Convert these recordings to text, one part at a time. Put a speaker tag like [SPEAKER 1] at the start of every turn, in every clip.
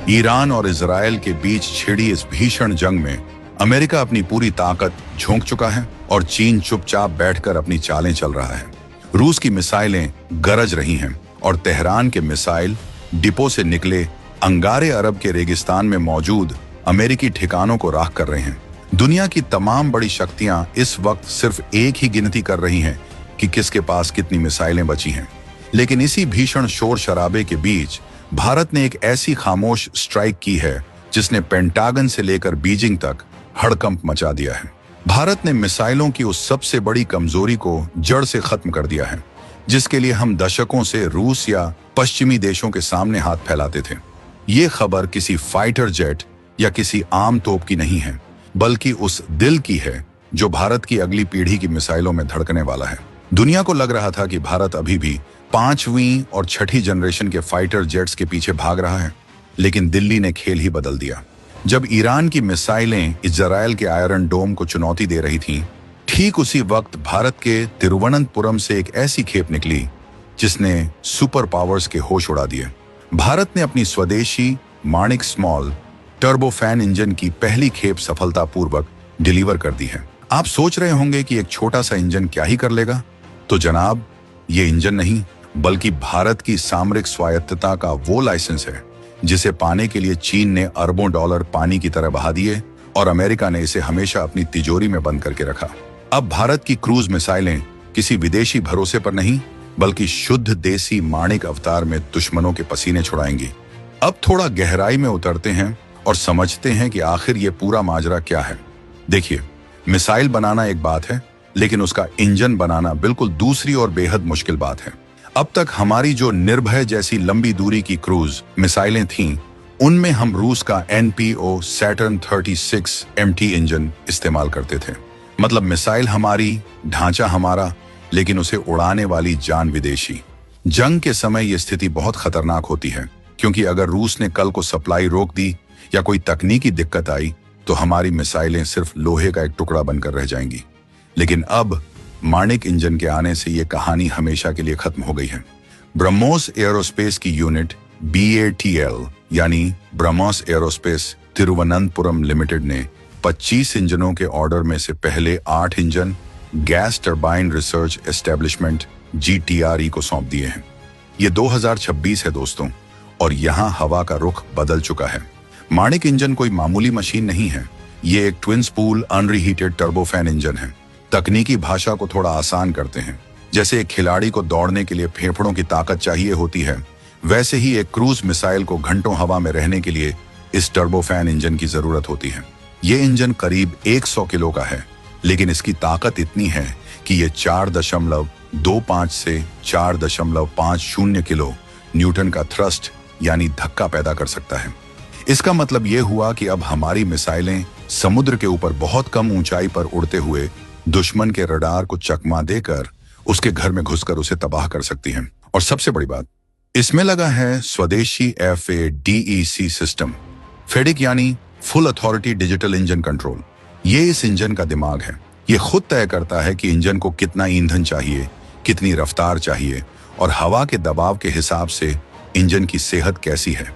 [SPEAKER 1] Iran और Israel के बीच छिड़ी इस भीषण जंग में अमेरिका अपनी पूरी ताकत झोंक चुका है और चीन चुपचाप बैठकर अपनी चालें चल रहा है। रूस की मिसाइलें गरज रही हैं और तेहरान के मिसाइल डिपो से निकले अंगारे अरब के रेगिस्तान में मौजूद अमेरिकी ठिकानों को राख कर रहे हैं। दुनिया की तमाम बड़ी शक्तियां इस वक्त सिर्फ एक ही गिनती कर रही हैं कि किसके पास कितनी मिसाइलें बची हैं। लेकिन इसी भीषण शोर शराबे के बीच भारत ने एक ऐसी खामोश स्ट्राइक की है जिसने पेंटागन से लेकर बीजिंग तक हड़कंप मचा दिया है। भारत ने मिसाइलों की उस सबसे बड़ी कमजोरी को जड़ से खत्म कर दिया है जिसके लिए हम दशकों से रूस या पश्चिमी देशों के सामने हाथ फैलाते थे। ये खबर किसी फाइटर जेट या किसी आम तोप की नहीं है, बल्कि उस दिल की है जो भारत की अगली पीढ़ी की मिसाइलों में धड़कने वाला है। दुनिया को लग रहा था कि भारत अभी भी 5वीं और 6ठी जनरेशन के फाइटर जेट्स के पीछे भाग रहा है, लेकिन दिल्ली ने खेल ही बदल दिया। जब ईरान की मिसाइलें इजराइल के आयरन डोम को चुनौती दे रही थीं, ठीक उसी वक्त भारत के तिरुवनंतपुरम से एक ऐसी खेप निकली जिसने सुपर पावर्स के होश उड़ा दिए। भारत ने अपनी स्वदेशी माणिक स्मॉल टर्बोफैन इंजन की पहली खेप सफलतापूर्वक डिलीवर कर दी है। आप सोच रहे होंगे कि एक छोटा सा इंजन क्या ही कर लेगा, तो जनाब, ये इंजन नहीं बल्कि भारत की सामरिक स्वायत्तता का वो लाइसेंस है जिसे पाने के लिए चीन ने अरबों डॉलर पानी की तरह बहा दिए और अमेरिका ने इसे हमेशा अपनी तिजोरी में बंद करके रखा। अब भारत की क्रूज मिसाइलें किसी विदेशी भरोसे पर नहीं बल्कि शुद्ध देसी माणिक अवतार में दुश्मनों के पसीने छुड़ाएंगी। अब थोड़ा गहराई में उतरते हैं और समझते हैं कि आखिर ये पूरा माजरा क्या है। देखिए, मिसाइल बनाना एक बात है, लेकिन उसका इंजन बनाना बिल्कुल दूसरी और बेहद मुश्किल बात है। अब तक हमारी जो निर्भय जैसी लंबी दूरी की क्रूज मिसाइलें थीं, उनमें हम रूस का NPO सैटर्न 36 MT इंजन इस्तेमाल करते थे। मतलब मिसाइल हमारी, ढांचा हमारा, लेकिन उसे उड़ाने वाली जान विदेशी। जंग के समय यह स्थिति बहुत खतरनाक होती है, क्योंकि अगर रूस ने कल को सप्लाई रोक दी या कोई तकनीकी दिक्कत आई तो हमारी मिसाइलें सिर्फ लोहे का एक टुकड़ा बनकर रह जाएंगी। लेकिन अब माणिक इंजन के आने से ये कहानी हमेशा के लिए खत्म हो गई है। ब्रह्मोस एरोस्पेस की यूनिट BATL यानी ब्रह्मोस एरोस्पेस तिरुवनंतपुरम लिमिटेड ने 25 इंजनों के ऑर्डर में से पहले 8 engine gas turbine research establishment GTRE को सौंप दिए हैं। ये 2026 है दोस्तों, और यहाँ हवा का रुख बदल चुका है। माणिक इंजन कोई मामूली मशीन नहीं है, ये एक ट्विन स्पूल अनरीहीटेड टर्बोफैन इंजन है। तकनीकी भाषा को थोड़ा आसान करते हैं, जैसे एक खिलाड़ी को दौड़ने के लिए फेफड़ों की ताकत चाहिए होती है, वैसे ही एक क्रूज मिसाइल को घंटों हवा में रहने के लिए इस टर्बोफैन इंजन की जरूरत होती है। ये इंजन करीब 100 किलो का है, लेकिन इसकी ताकत इतनी है कि ये 4.25 से 4.50 किलो न्यूटन का थ्रस्ट यानी धक्का पैदा कर सकता है। इसका मतलब ये हुआ कि अब हमारी मिसाइलें समुद्र के ऊपर बहुत कम ऊंचाई पर उड़ते हुए दुश्मन के रडार को चकमा देकर उसके घर में घुसकर उसे तबाह कर सकती हैं। और सबसे बड़ी बात, इसमें लगा है स्वदेशी FADEC सिस्टम, फेडिक यानी full authority digital engine control. ये इस इंजन का दिमाग है। ये खुद तय करता है कि इंजन को कितना ईंधन चाहिए, कितनी रफ्तार चाहिए और हवा के दबाव के हिसाब से इंजन की सेहत कैसी है।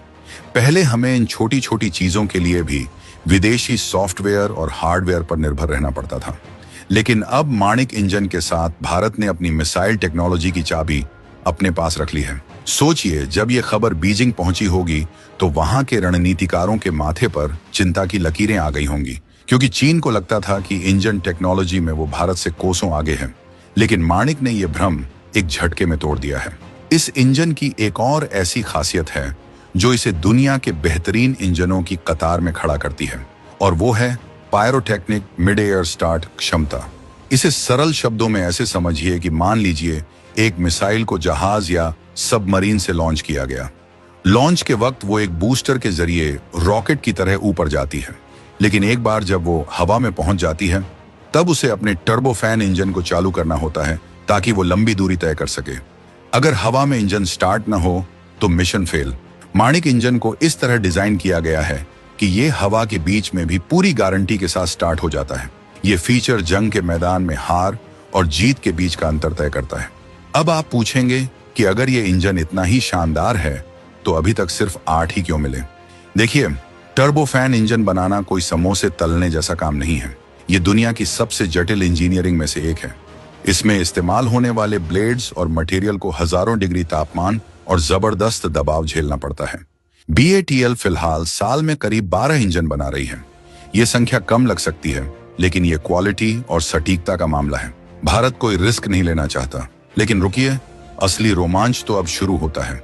[SPEAKER 1] पहले हमें इन छोटी छोटी चीजों के लिए भी विदेशी सॉफ्टवेयर और हार्डवेयर पर निर्भर रहना पड़ता था, लेकिन अब माणिक इंजन के साथ भारत ने अपनी मिसाइल टेक्नोलॉजी की चाबी अपने पास रख ली है। सोचिए, जब ये खबर बीजिंग पहुंची होगी तो वहां के रणनीतिकारों के माथे पर चिंता की लकीरें आ गई होंगी, क्योंकि चीन को लगता था कि इंजन टेक्नोलॉजी में वो भारत से कोसों आगे है। लेकिन माणिक ने यह भ्रम एक झटके में तोड़ दिया है। इस इंजन की एक और ऐसी खासियत है जो इसे दुनिया के बेहतरीन इंजनों की कतार में खड़ा करती है, और वो है पायरोटेक्निक मिड एयर स्टार्ट क्षमता। इसे सरल शब्दों में ऐसे समझिए कि मान लीजिए एक मिसाइल को जहाज या सबमरीन से लॉन्च किया गया। लॉन्च के वक्त वो एक बूस्टर के जरिए रॉकेट की तरह ऊपर जाती है, लेकिन एक बार जब वो हवा में पहुंच जाती है तब उसे अपने टर्बोफैन इंजन को चालू करना होता है ताकि वो लंबी दूरी तय कर सके। अगर हवा में इंजन स्टार्ट न हो तो मिशन फेल। माणिक इंजन को इस तरह डिजाइन किया गया है कि ये हवा के बीच में भी पूरी गारंटी के साथ स्टार्ट हो जाता है। ये फीचर जंग के मैदान में हार और जीत के बीच का अंतर तय करता है। अब आप पूछेंगे कि अगर ये इंजन इतना ही शानदार है तो अभी तक सिर्फ 8 ही क्यों मिले? देखिए, टर्बोफैन इंजन बनाना कोई समोसे तलने जैसा काम नहीं है। ये दुनिया की सबसे जटिल इंजीनियरिंग में से एक है। इसमें इस्तेमाल होने वाले ब्लेड्स और मटेरियल को हजारों डिग्री तापमान और जबरदस्त दबाव झेलना पड़ता है। BATL फिलहाल साल में करीब 12 इंजन बना रही है। ये संख्या कम लग सकती है, लेकिन ये क्वालिटी और सटीकता का मामला है। भारत कोई रिस्क नहीं लेना चाहता, लेकिन रुकिए, असली रोमांच तो अब शुरू होता है।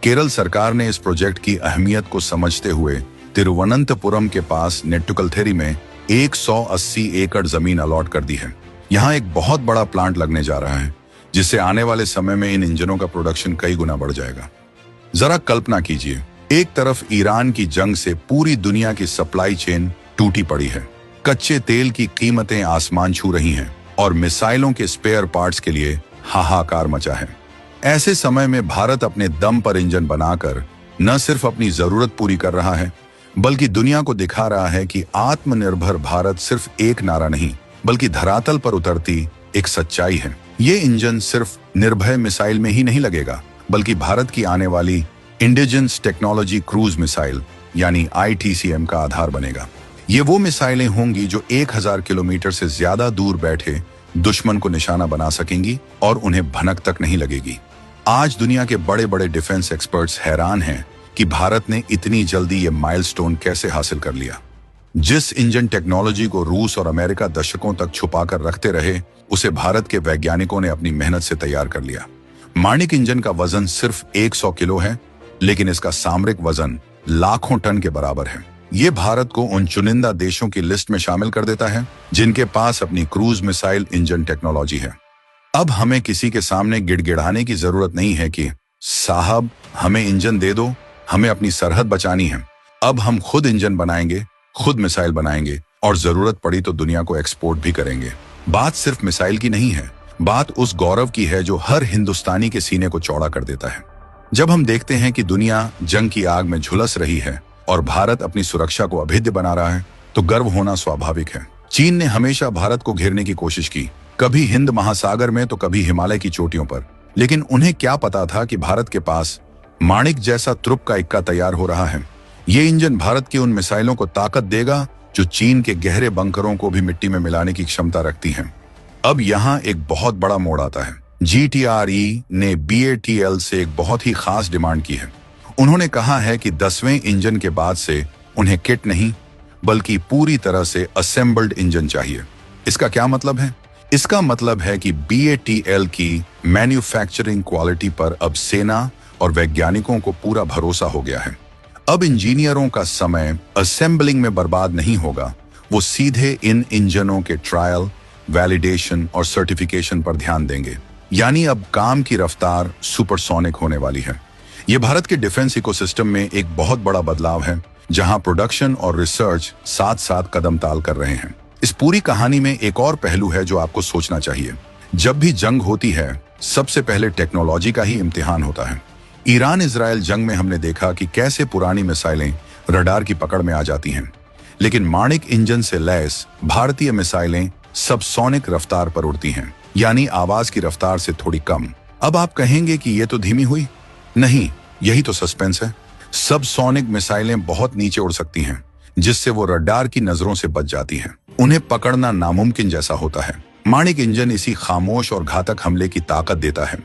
[SPEAKER 1] केरल सरकार ने इस प्रोजेक्ट की अहमियत को समझते हुए तिरुवनंतपुरम के पास नेट्टुकलथेरी में 180 एकड़ जमीन अलॉट कर दी है। यहाँ एक बहुत बड़ा प्लांट लगने जा रहा है, जिससे आने वाले समय में इन इंजनों का प्रोडक्शन कई गुना बढ़ जाएगा। जरा कल्पना कीजिए, एक तरफ ईरान की जंग से पूरी दुनिया की सप्लाई चेन टूटी पड़ी है, कच्चे तेल की कीमतें आसमान छू रही हैं और मिसाइलों के स्पेयर पार्ट्स के लिए हाहाकार मचा है। ऐसे समय में भारत अपने दम पर इंजन बनाकर न सिर्फ अपनी जरूरत पूरी कर रहा है, बल्कि दुनिया को दिखा रहा है कि आत्मनिर्भर भारत सिर्फ एक नारा नहीं, बल्कि धरातल पर उतरती एक सच्चाई है। ये इंजन सिर्फ निर्भय मिसाइल में ही नहीं लगेगा, बल्कि भारत की आने वाली इंडिजेंस टेक्नोलॉजी क्रूज मिसाइल यानी ITCM का आधार बनेगा। ये वो मिसाइलें होंगी जो 1000 किलोमीटर से ज्यादा दूर बैठे दुश्मन को निशाना बना सकेंगी और उन्हें भनक तक नहीं लगेगी। आज दुनिया के बड़े बड़े डिफेंस एक्सपर्ट्स हैरान हैं कि भारत ने इतनी जल्दी ये माइलस्टोन कैसे हासिल कर लिया। जिस इंजन टेक्नोलॉजी को रूस और अमेरिका दशकों तक छुपाकर रखते रहे, उसे भारत के वैज्ञानिकों ने अपनी मेहनत से तैयार कर लिया। माणिक इंजन का वजन सिर्फ 100 किलो है, लेकिन इसका सामरिक वजन लाखों टन के बराबर है। ये भारत को उन चुनिंदा देशों की लिस्ट में शामिल कर देता है जिनके पास अपनी क्रूज मिसाइल इंजन टेक्नोलॉजी है। अब हमें किसी के सामने गिड़गिड़ाने की जरूरत नहीं है कि साहब हमें इंजन दे दो, हमें अपनी सरहद बचानी है। अब हम खुद इंजन बनाएंगे, खुद मिसाइल बनाएंगे और जरूरत पड़ी तो दुनिया को एक्सपोर्ट भी करेंगे। बात सिर्फ मिसाइल की नहीं है, बात उस गौरव की है जो हर हिंदुस्तानी के सीने को चौड़ा कर देता है। जब हम देखते हैं कि दुनिया जंग की आग में झुलस रही है और भारत अपनी सुरक्षा को अभेद्य बना रहा है, तो गर्व होना स्वाभाविक है। चीन ने हमेशा भारत को घेरने की कोशिश की, कभी हिंद महासागर में तो कभी हिमालय की चोटियों पर, लेकिन उन्हें क्या पता था कि भारत के पास माणिक जैसा तुरुप का इक्का तैयार हो रहा है। ये इंजन भारत की उन मिसाइलों को ताकत देगा जो चीन के गहरे बंकरों को भी मिट्टी में मिलाने की क्षमता रखती हैं। अब यहाँ एक बहुत बड़ा मोड़ आता है। GTRE ने BATL से एक बहुत ही खास डिमांड की है। उन्होंने कहा है कि 10वें इंजन के बाद से उन्हें किट नहीं, बल्कि पूरी तरह से असेंबल्ड इंजन चाहिए। इसका क्या मतलब है? इसका मतलब है कि BATL की मैन्युफैक्चरिंग क्वालिटी पर अब सेना और वैज्ञानिकों को पूरा भरोसा हो गया है। अब इंजीनियरों का समय असेंबलिंग में बर्बाद नहीं होगा, वो सीधे इन इंजनों के ट्रायल, वैलिडेशन और सर्टिफिकेशन पर ध्यान देंगे। यानी अब काम की रफ्तार सुपरसोनिक होने वाली है। ये भारत के डिफेंस इकोसिस्टम में एक बहुत बड़ा बदलाव है, जहां प्रोडक्शन और रिसर्च साथ साथ कदम ताल कर रहे हैं। इस पूरी कहानी में एक और पहलू है जो आपको सोचना चाहिए। जब भी जंग होती है, सबसे पहले टेक्नोलॉजी का ही इम्तिहान होता है। ईरान इजराइल जंग में हमने देखा कि कैसे पुरानी मिसाइलें रडार की पकड़ में आ जाती हैं, लेकिन माणिक इंजन से लैस भारतीय मिसाइलें सबसोनिक रफ्तार पर उड़ती हैं, यानी आवाज की रफ्तार से थोड़ी कम। अब आप कहेंगे कि ये तो धीमी हुई। नहीं, यही तो सस्पेंस है। सबसोनिक मिसाइलें बहुत नीचे उड़ सकती हैं, जिससे वो रडार की नजरों से बच जाती हैं। उन्हें पकड़ना नामुमकिन जैसा होता है। माणिक इंजन इसी खामोश और घातक हमले की ताकत देता है।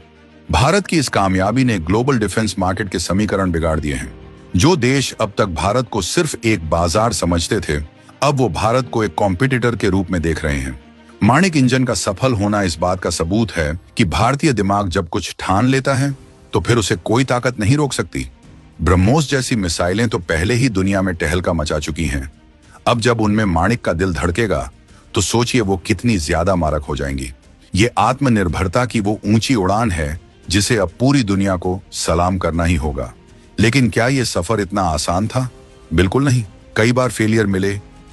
[SPEAKER 1] भारत की इस कामयाबी ने ग्लोबल डिफेंस मार्केट के समीकरण बिगाड़ दिए हैं। जो देश अब तक भारत को सिर्फ एक बाजार समझते थे, अब वो भारत को एक कॉम्पिटिटर के रूप में देख रहे हैं। माणिक इंजन का सफल होना इस बात का सबूत है कि भारतीय दिमाग जब कुछ ठान लेता है तो फिर उसे कोई ताकत नहीं रोक सकती। ब्रह्मोस जैसी मिसाइलें तो पहले ही दुनिया में टहलका मचा चुकी हैं। अब जब उनमें माणिक का दिल धड़केगा तो सोचिए वो कितनी ज्यादा मारक हो जाएंगी। ये आत्मनिर्भरता की वो ऊंची उड़ान है जिसे अब पूरी दुनिया को सलाम करना ही होगा। लेकिन क्या ये सफर इतना आसान था? बिल्कुल नहीं। कई बार फेलियर मिले,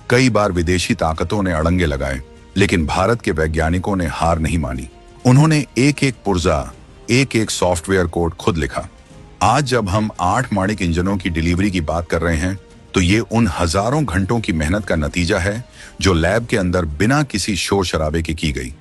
[SPEAKER 1] कई बार विदेशी ताकतों ने अड़ंगे लगाए, लेकिन भारत के वैज्ञानिकों ने हार नहीं मानी। उन्होंने एक एक पुर्जा, एक एक सॉफ्टवेयर कोड खुद लिखा। आज जब हम 8 माणिक इंजनों की डिलीवरी की बात कर रहे हैं, तो ये उन हजारों घंटों की मेहनत का नतीजा है जो लैब के अंदर बिना किसी शोर शराबे के की गई।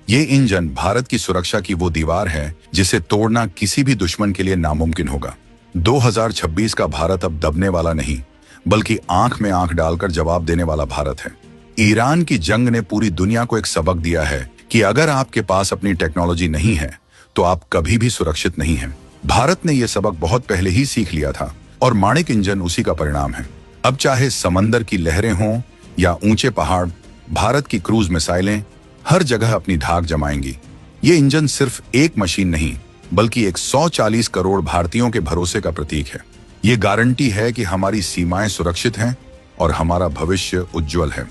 [SPEAKER 1] ये इंजन भारत की सुरक्षा की वो दीवार है जिसे तोड़ना किसी भी दुश्मन के लिए नामुमकिन होगा। 2026 का भारत अब दबने वाला नहीं, बल्कि आंख में आंख डालकर जवाब देने वाला भारत है। ईरान की जंग ने पूरी दुनिया को एक सबक दिया है कि अगर आपके पास अपनी टेक्नोलॉजी नहीं है तो आप कभी भी सुरक्षित नहीं हैं। भारत ने यह सबक बहुत पहले ही सीख लिया था और माणिक इंजन उसी का परिणाम है। अब चाहे समंदर की लहरें हों या ऊंचे पहाड़, भारत की क्रूज मिसाइलें हर जगह अपनी धाक जमाएंगी। ये इंजन सिर्फ एक मशीन नहीं बल्कि 140 करोड़ भारतीयों के भरोसे का प्रतीक है। ये गारंटी है कि हमारी सीमाएं सुरक्षित हैं और हमारा भविष्य उज्जवल है।